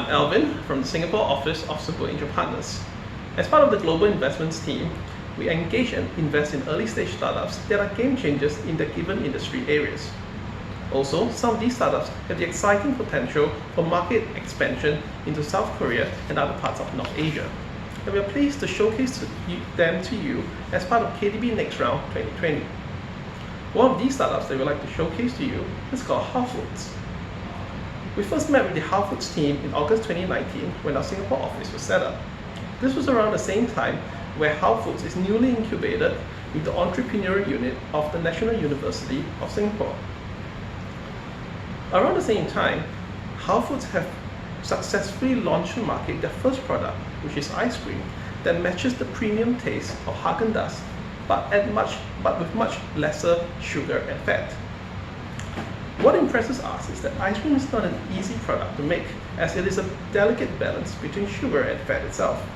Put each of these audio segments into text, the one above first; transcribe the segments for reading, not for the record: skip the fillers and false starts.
I'm Alvin from the Singapore office of Super Angel Partners. As part of the global investments team, we engage and invest in early stage startups that are game changers in their given industry areas. Also, some of these startups have the exciting potential for market expansion into South Korea and other parts of North Asia. And we are pleased to showcase them to you as part of KDB Next Round 2020. One of these startups that we would like to showcase to you is called HoowFoods. We first met with the HoowFoods team in August 2019 when our Singapore office was set up. This was around the same time where HoowFoods is newly incubated with the entrepreneurial unit of the National University of Singapore. Around the same time, HoowFoods have successfully launched to market their first product, which is ice cream that matches the premium taste of Haagen-Dazs, but with much lesser sugar and fat. What impresses us is that ice cream is not an easy product to make, as it is a delicate balance between sugar and fat itself.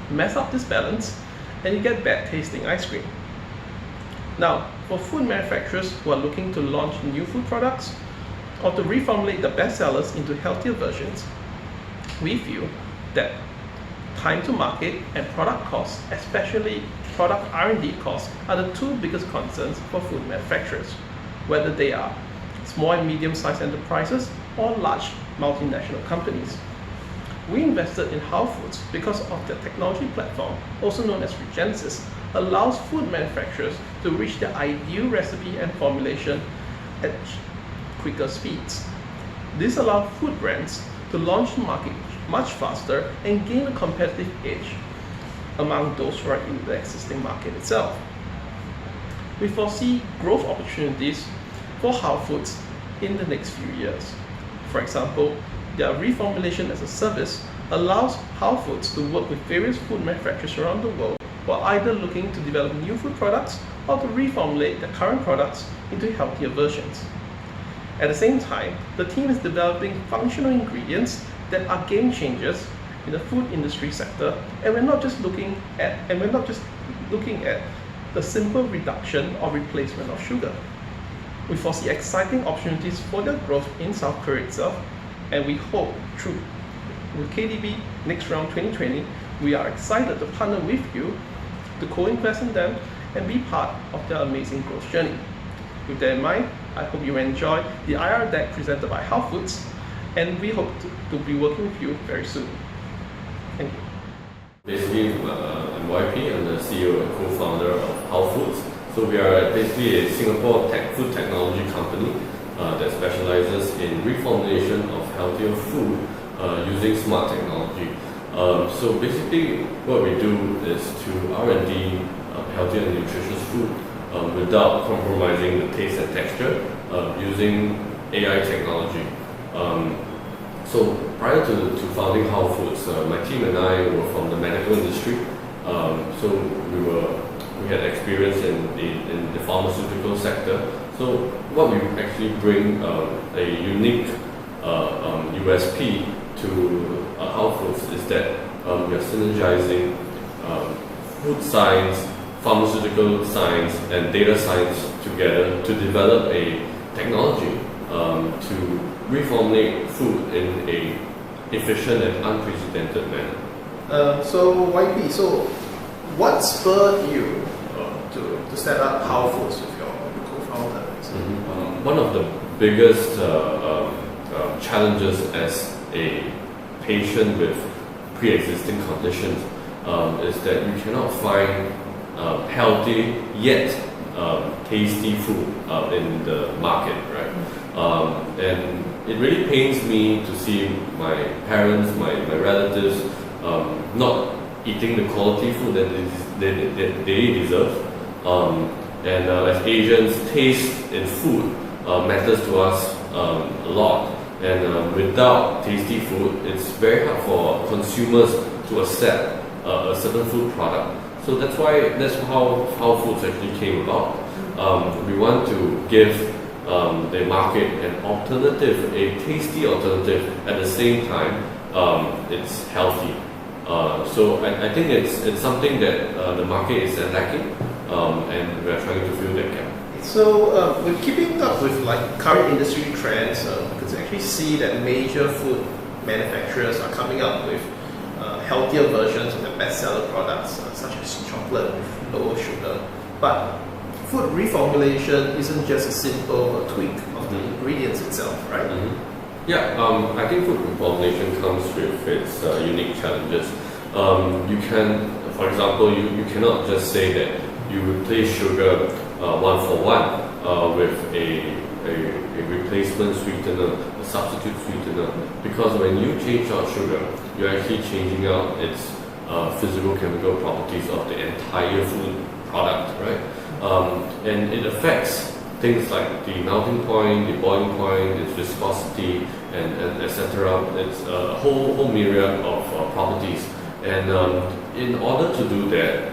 Mess up this balance and you get bad tasting ice cream. Now, for food manufacturers who are looking to launch new food products or to reformulate the best sellers into healthier versions, we feel that time to market and product costs, especially product R&D costs, are the two biggest concerns for food manufacturers, whether they are small and medium-sized enterprises or large multinational companies. We invested in HoowFoods because of their technology platform, also known as Regenesis, allows food manufacturers to reach their ideal recipe and formulation at quicker speeds. This allows food brands to launch the market much faster and gain a competitive edge among those who are in the existing market itself. We foresee growth opportunities for HoowFoods in the next few years. For example, their reformulation as a service allows HoowFoods to work with various food manufacturers around the world who are either looking to develop new food products or to reformulate their current products into healthier versions. At the same time, the team is developing functional ingredients that are game changers in the food industry sector, and we're not just looking at the simple reduction or replacement of sugar. We foresee exciting opportunities for their growth in South Korea itself, and we hope with KDB Next Round 2020, we are excited to partner with you to co-invest in them and be part of their amazing growth journey. With that in mind, I hope you enjoy the IR deck presented by HoowFoods, and we hope to be working with you very soon. Thank you. Basically, I'm YP. I'm the CEO and co-founder of HoowFoods. So we are basically a Singapore food technology company that specializes in reformulation of healthier food using smart technology. So basically, what we do is to R&D healthier and nutritious food without compromising the taste and texture using AI technology. So prior to founding HoowFoods, my team and I were from the medical industry. So we had experience in the pharmaceutical sector. So what we actually bring a unique USP to HoowFoods is that we are synergizing food science, pharmaceutical science, and data science together to develop a technology to reformulate food in a efficient and unprecedented manner. So YP, what spurred you to set up HoowFoods with your co-founder? One of the biggest challenges as a patient with pre-existing conditions is that you cannot find healthy yet tasty food in the market, right? And it really pains me to see my parents, my relatives not eating the quality food that they deserve. And as Asians, taste in food matters to us a lot. And without tasty food, it's very hard for consumers to accept a certain food product. So that's how HoowFoods actually came about. We want to give the market an alternative, a tasty alternative. At the same time, it's healthy. So I think it's something that the market is lacking, and we're trying to fill that gap. So with keeping up with like current industry trends, you can actually see that major food manufacturers are coming up with healthier versions of their bestseller products, such as chocolate with lower sugar. But food reformulation isn't just a simple tweak of the ingredients itself, right? Yeah, I think food reformulation comes with its unique challenges. You can, for example, you cannot just say that you replace sugar one for one with a replacement sweetener, a substitute sweetener, because when you change out sugar, you're actually changing out its physical chemical properties of the entire food product, right? And it affects things like the melting point, the boiling point, its viscosity, and etc. It's a whole myriad of properties. And in order to do that,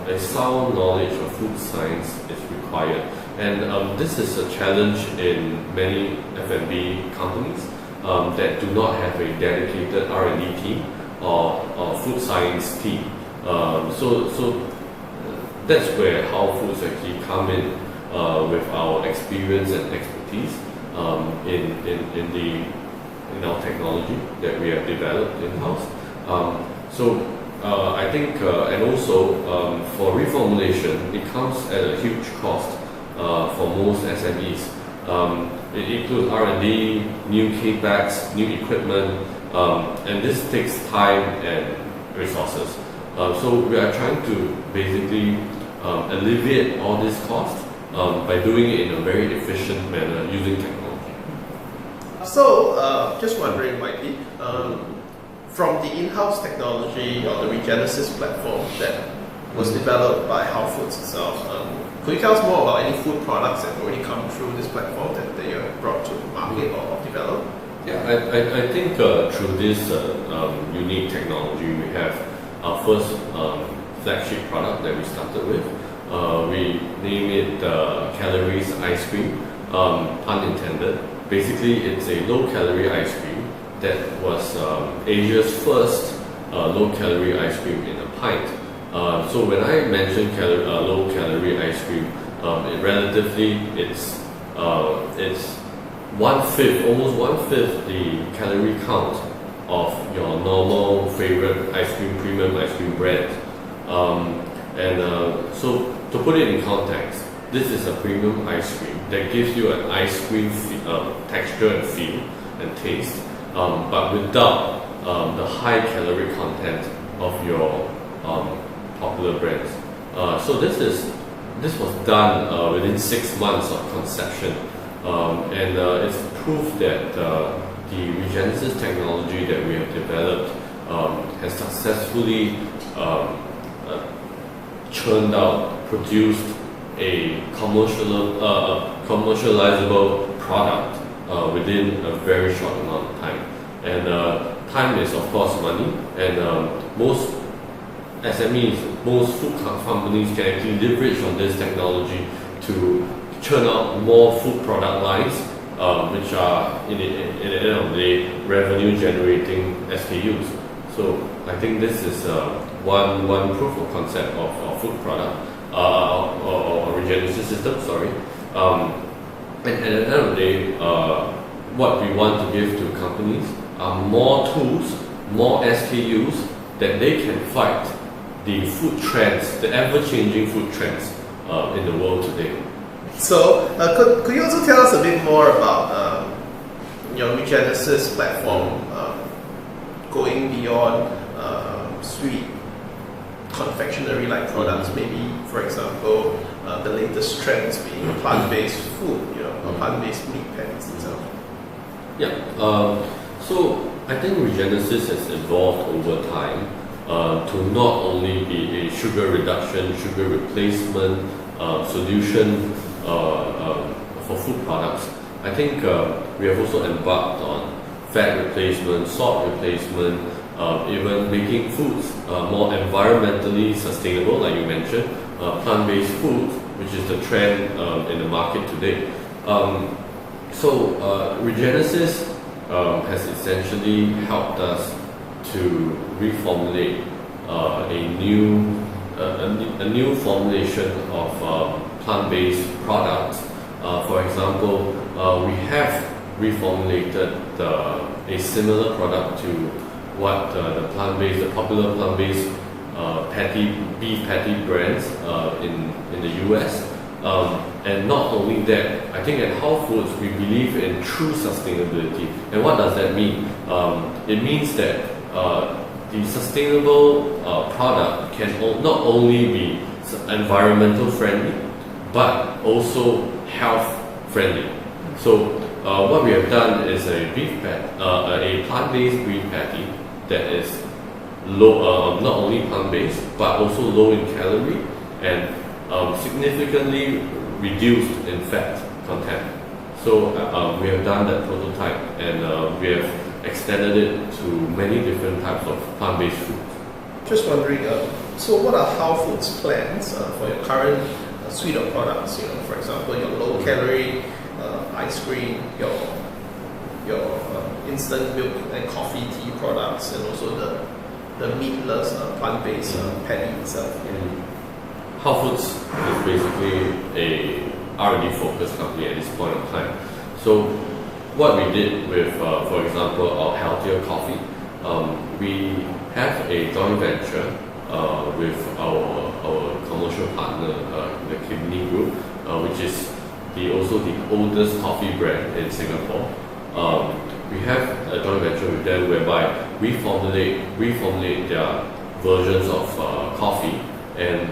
a sound knowledge of food science is required. And this is a challenge in many F&B companies that do not have a dedicated R&D team or food science team. So that's where HoowFoods actually come in with our experience and expertise in our technology that we have developed in-house. I think, and also for reformulation, it comes at a huge cost for most SMEs. It includes R&D, new CapEx, new equipment, and this takes time and resources. So we are trying to basically alleviate all this cost by doing it in a very efficient manner using technology. So, just wondering, Mikey, from the in-house technology or the Regenesis platform that was developed by HoowFoods itself, could you tell us more about any food products that have already come through this platform that they have brought to market or developed? Yeah, I think through this unique technology, we have our first flagship product that we started with. We name it Calories Ice Cream, pun intended. Basically, it's a low-calorie ice cream that was Asia's first low-calorie ice cream in a pint. So when I mention low-calorie ice cream, it's almost one-fifth the calorie count of your normal favorite ice cream, premium ice cream brand. So to put it in context, this is a premium ice cream that gives you an ice cream texture and feel and taste, but without the high calorie content of your popular brands. So this was done within 6 months of conception, and it's proof that the Regenesis technology that we have developed has successfully produced a commercializable product within a very short amount of time. And time is of course money, and most SMEs, most food companies can actually leverage on this technology to churn out more food product lines, which are in the end of the day revenue generating SKUs. So I think this is one proof of concept of food product or Regenesis system. Sorry, and at the end of the day, what we want to give to companies are more tools, more SKUs that they can fight the food trends, the ever-changing food trends in the world today. So, could you also tell us a bit more about your Regenesis platform going beyond sweet confectionery-like products? Maybe, for example, the latest trends being plant-based food, or plant-based meat pans itself. Yeah. So I think Regenesis has evolved over time to not only be a sugar reduction, sugar replacement solution for food products. I think we have also embarked on fat replacement, salt replacement, even making foods more environmentally sustainable, like you mentioned, plant-based foods, which is the trend in the market today. So Regenesis has essentially helped us to reformulate a new formulation of plant-based products. For example, we have reformulated a a similar product to what the popular plant-based beef patty brands in the US. And not only that, I think at HoowFoods we believe in true sustainability. And what does that mean? It means that the sustainable product can not only be environmental friendly, but also health friendly. So what we have done is a plant-based beef patty that is low, not only plant-based, but also low in calorie and significantly reduced in fat content. So we have done that prototype, and we have extended it to many different types of plant-based foods. Just wondering, so what are HoowFoods' plans for your current suite of products? For example, your low-calorie ice cream, your instant milk and coffee tea products, and also the meatless plant-based patty itself. HoowFoods is basically a R&D focused company at this point in time. So what we did with, for example, our healthier coffee, we have a joint venture with our commercial partner, the Kidney Group, which is also the oldest coffee brand in Singapore. We have a joint venture with them whereby we reformulate their versions of coffee, and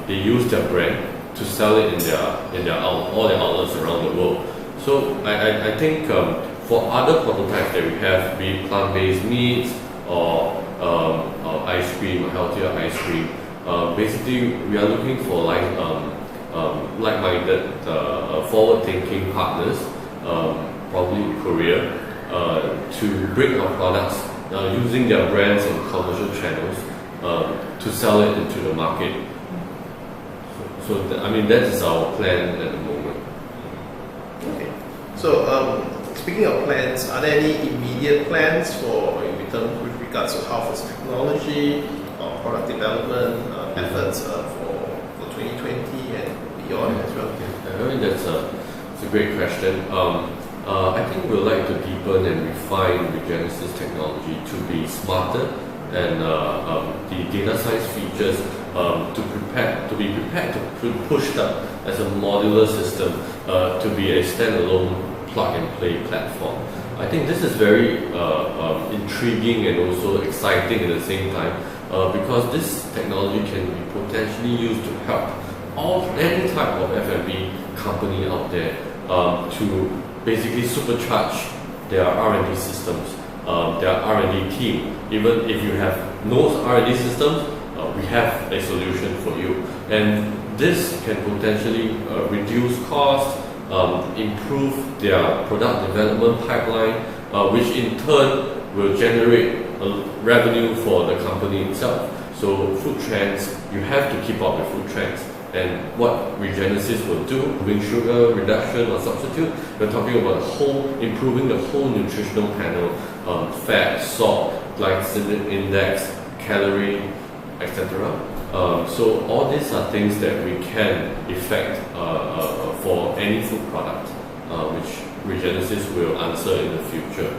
they use their brand to sell it in all their outlets around the world. So I think for other prototypes that we have, be it plant-based meats or ice cream, or healthier ice cream, basically we are looking for like-minded, forward-thinking partners, probably in Korea, to bring our products using their brands and commercial channels to sell it into the market. So that is our plan at the moment. Okay. So speaking of plans, are there any immediate plans with regards to HoowFoods technology or product development efforts for 2020 and beyond as well? I mean that's a great question. I think we'd like to deepen and refine Regenesis technology to be smarter, and the data science features to be prepared to push up as a modular system to be a standalone plug-and-play platform. I think this is very intriguing and also exciting at the same time, because this technology can be potentially used to help any type of F&B company out there to basically supercharge their R&D systems, their R&D team. Even if you have no R&D systems, we have a solution for you. And this can potentially reduce costs, improve their product development pipeline, which in turn will generate revenue for the company itself. So food trends, you have to keep up with food trends. And what Regenesis will do, with sugar reduction or substitute, we're talking about improving the whole nutritional panel, fat, salt, glycemic index, calorie, etc. So all these are things that we can effect for any food product, which Regenesis will answer in the future.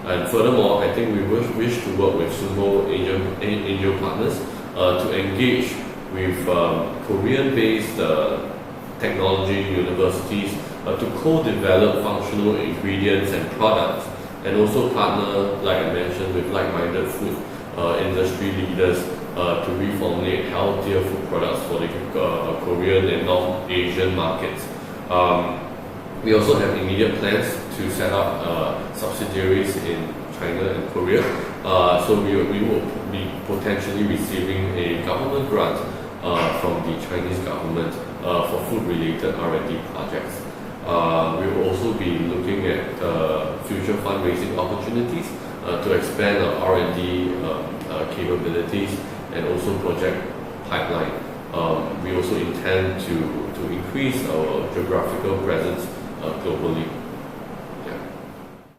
And furthermore, I think we wish to work with suitable angel partners to engage with Korean-based technology universities to co-develop functional ingredients and products, and also partner, like I mentioned, with like-minded food industry leaders to reformulate healthier food products for the Korean and North Asian markets. We also have immediate plans to set up subsidiaries in China and Korea. So we will be potentially receiving a government grant from the Chinese government for food-related R&D projects. We will also be looking at future fundraising opportunities to expand our R&D capabilities and also project pipeline. We also intend to increase our geographical presence globally.